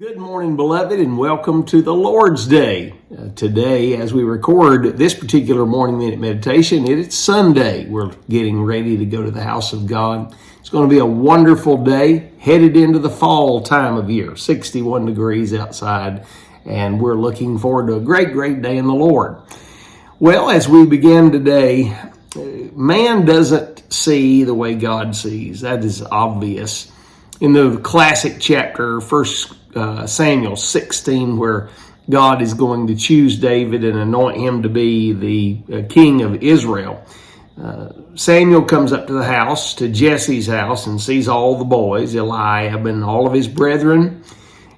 Good morning, beloved, and welcome to the Lord's Day. Today, as we record this particular morning minute meditation, it's Sunday. We're getting ready to go to the house of God. It's going to be a wonderful day, headed into the fall time of year, 61 degrees outside, and we're looking forward to a great day in the Lord. Well, as we begin today, man doesn't see the way God sees. That is obvious. In the classic chapter, 1 Samuel 16, where God is going to choose David and anoint him to be the king of Israel. Samuel comes up to the house, to Jesse's house, and sees all the boys, Eliab and all of his brethren.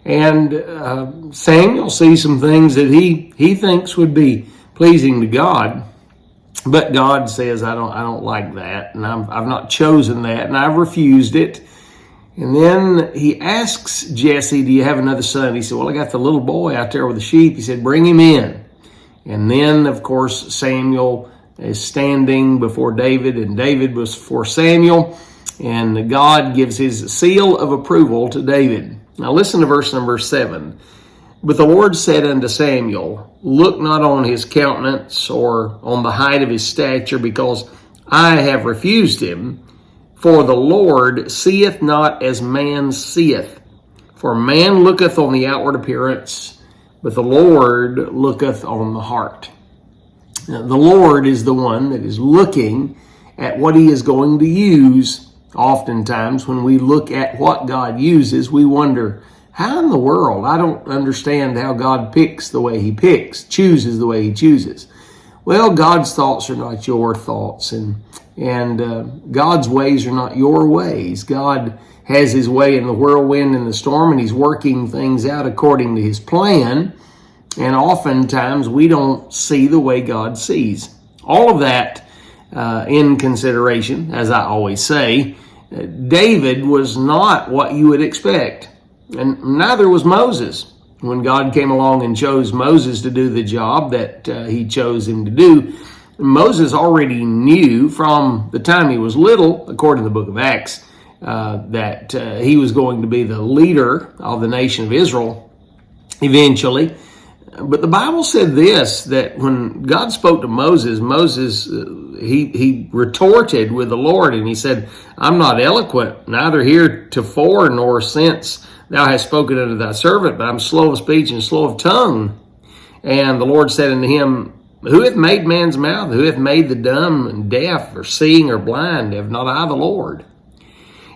And Samuel sees some things that he thinks would be pleasing to God. But God says, I don't like that, and I've not chosen that, and I've refused it. And then he asks Jesse, do you have another son? He said, well, I got the little boy out there with the sheep. He said, bring him in. And then, of course, Samuel is standing before David, and David was before Samuel, and God gives his seal of approval to David. Now listen to verse number 7. But the Lord said unto Samuel, look not on his countenance or on the height of his stature, because I have refused him. For the Lord seeth not as man seeth. For man looketh on the outward appearance, but the Lord looketh on the heart. Now, the Lord is the one that is looking at what he is going to use. Oftentimes, when we look at what God uses, we wonder, how in the world? I don't understand how God picks the way he picks, chooses the way he chooses. Well, God's thoughts are not your thoughts, and God's ways are not your ways. God has his way in the whirlwind and the storm, and he's working things out according to his plan. And oftentimes we don't see the way God sees. All of that in consideration, as I always say, David was not what you would expect, and neither was Moses. When God came along and chose Moses to do the job that he chose him to do, Moses already knew from the time he was little, according to the book of Acts, that he was going to be the leader of the nation of Israel eventually. But the Bible said this, that when God spoke to Moses, he retorted with the Lord, and he said, I'm not eloquent, neither heretofore nor since thou hast spoken unto thy servant, but I'm slow of speech and slow of tongue. And the Lord said unto him, who hath made man's mouth? Who hath made the dumb and deaf, or seeing or blind? Have not I the Lord?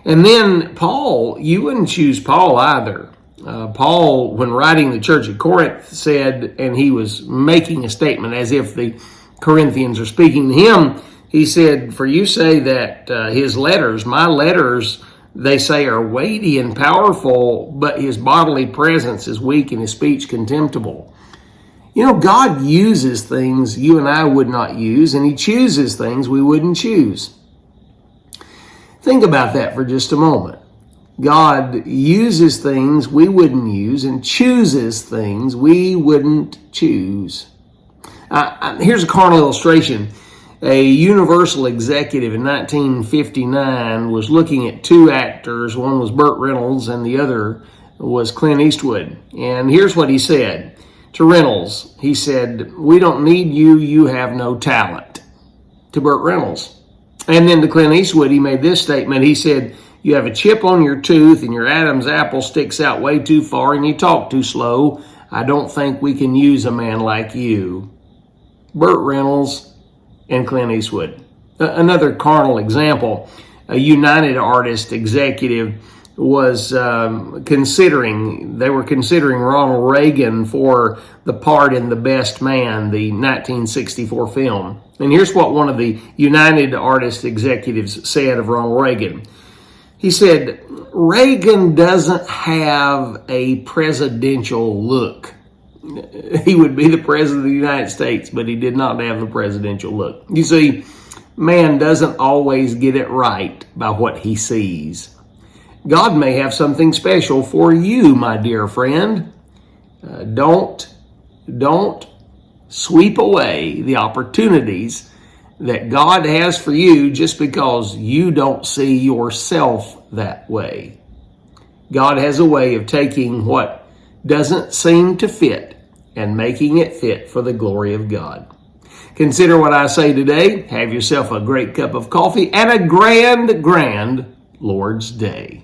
And then Paul, you wouldn't choose Paul either. Paul, when writing the church at Corinth, said, and he was making a statement as if the Corinthians are speaking to him, he said, for you say that his letters, my letters, they say are weighty and powerful, but his bodily presence is weak and his speech contemptible. You know, God uses things you and I would not use, and he chooses things we wouldn't choose. Think about that for just a moment. God uses things we wouldn't use and chooses things we wouldn't choose. Here's a carnal illustration. A Universal executive in 1959 was looking at two actors. One was Burt Reynolds and the other was Clint Eastwood. And here's what he said to Reynolds. He said, we don't need you, you have no talent, to Burt Reynolds. And then to Clint Eastwood, he made this statement. He said, you have a chip on your tooth and your Adam's apple sticks out way too far and you talk too slow. I don't think we can use a man like you. Burt Reynolds and Clint Eastwood. Another carnal example, a United Artists executive was considering Ronald Reagan for the part in The Best Man, the 1964 film. And here's what one of the United Artists executives said of Ronald Reagan. He said, Reagan doesn't have a presidential look. He would be the president of the United States, but he did not have the presidential look. You see, man doesn't always get it right by what he sees. God may have something special for you, my dear friend. Don't sweep away the opportunities that God has for you just because you don't see yourself that way. God has a way of taking what doesn't seem to fit and making it fit for the glory of God. Consider what I say today. Have yourself a great cup of coffee and a grand Lord's Day.